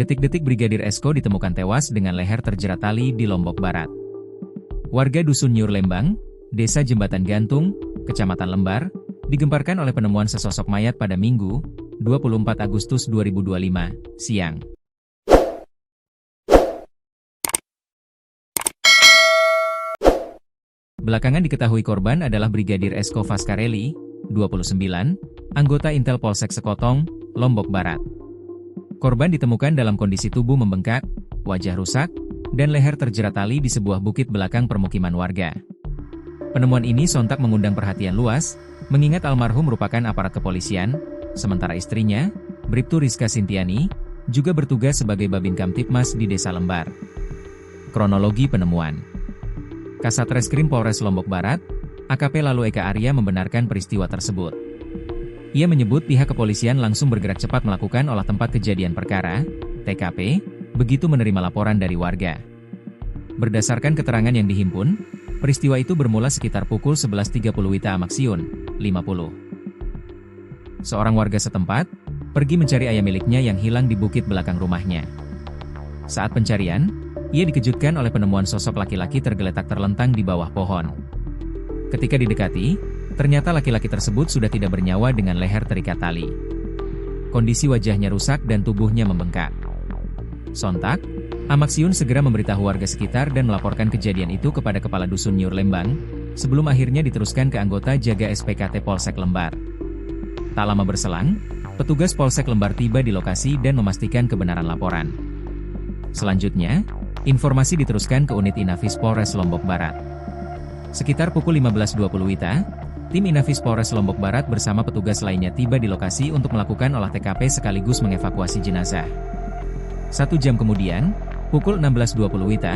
Detik-detik Brigadir Esko ditemukan tewas dengan leher terjerat tali di Lombok Barat. Warga Dusun Nyur Lembang, Desa Jembatan Gantung, Kecamatan Lembar, digemparkan oleh penemuan sesosok mayat pada Minggu, 24 Agustus 2025, siang. Belakangan diketahui korban adalah Brigadir Esko Faskareli, 29, anggota Intel Polsek Sekotong, Lombok Barat. Korban ditemukan dalam kondisi tubuh membengkak, wajah rusak, dan leher terjerat tali di sebuah bukit belakang permukiman warga. Penemuan ini sontak mengundang perhatian luas, mengingat almarhum merupakan aparat kepolisian, sementara istrinya, Bribtu Rizka Sintiani, juga bertugas sebagai Babin Kamtipmas di Desa Lembar. Kronologi penemuan. Kasat Reskrim Polres Lombok Barat, AKP Lalu Eka Arya membenarkan peristiwa tersebut. Ia menyebut pihak kepolisian langsung bergerak cepat melakukan olah tempat kejadian perkara, TKP, begitu menerima laporan dari warga. Berdasarkan keterangan yang dihimpun, peristiwa itu bermula sekitar pukul 11.30 WITA Maksiun, 50. Seorang warga setempat, pergi mencari ayam miliknya yang hilang di bukit belakang rumahnya. Saat pencarian, ia dikejutkan oleh penemuan sosok laki-laki tergeletak terlentang di bawah pohon. Ketika didekati, ternyata laki-laki tersebut sudah tidak bernyawa dengan leher terikat tali. Kondisi wajahnya rusak dan tubuhnya membengkak. Sontak, Amaksiun segera memberitahu warga sekitar dan melaporkan kejadian itu kepada Kepala Dusun Nyur Lembang, sebelum akhirnya diteruskan ke anggota jaga SPKT Polsek Lembar. Tak lama berselang, petugas Polsek Lembar tiba di lokasi dan memastikan kebenaran laporan. Selanjutnya, informasi diteruskan ke unit Inafis Polres Lombok Barat. Sekitar pukul 15.20 WITA, tim Inafis Polres Lombok Barat bersama petugas lainnya tiba di lokasi untuk melakukan olah TKP sekaligus mengevakuasi jenazah. 1 jam kemudian, pukul 16.20 WITA,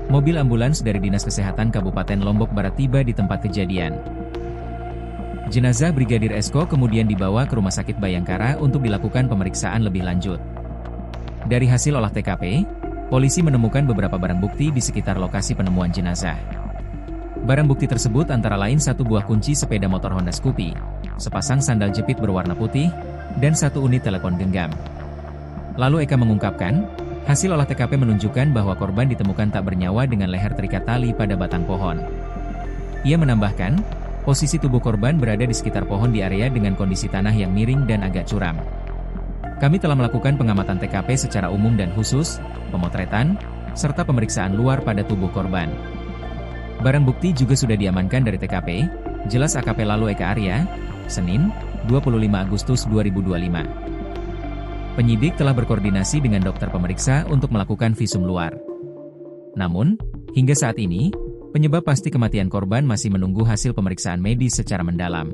mobil ambulans dari Dinas Kesehatan Kabupaten Lombok Barat tiba di tempat kejadian. Jenazah Brigadir Esko kemudian dibawa ke Rumah Sakit Bayangkara untuk dilakukan pemeriksaan lebih lanjut. Dari hasil olah TKP, polisi menemukan beberapa barang bukti di sekitar lokasi penemuan jenazah. Barang bukti tersebut antara lain 1 buah kunci sepeda motor Honda Scoopy, sepasang sandal jepit berwarna putih, dan 1 unit telepon genggam. Lalu Eka mengungkapkan, hasil olah TKP menunjukkan bahwa korban ditemukan tak bernyawa dengan leher terikat tali pada batang pohon. Ia menambahkan, posisi tubuh korban berada di sekitar pohon di area dengan kondisi tanah yang miring dan agak curam. Kami telah melakukan pengamatan TKP secara umum dan khusus, pemotretan, serta pemeriksaan luar pada tubuh korban. Barang bukti juga sudah diamankan dari TKP, jelas AKP Lalu Eka Arya, Senin, 25 Agustus 2025. Penyidik telah berkoordinasi dengan dokter pemeriksa untuk melakukan visum luar. Namun, hingga saat ini, penyebab pasti kematian korban masih menunggu hasil pemeriksaan medis secara mendalam.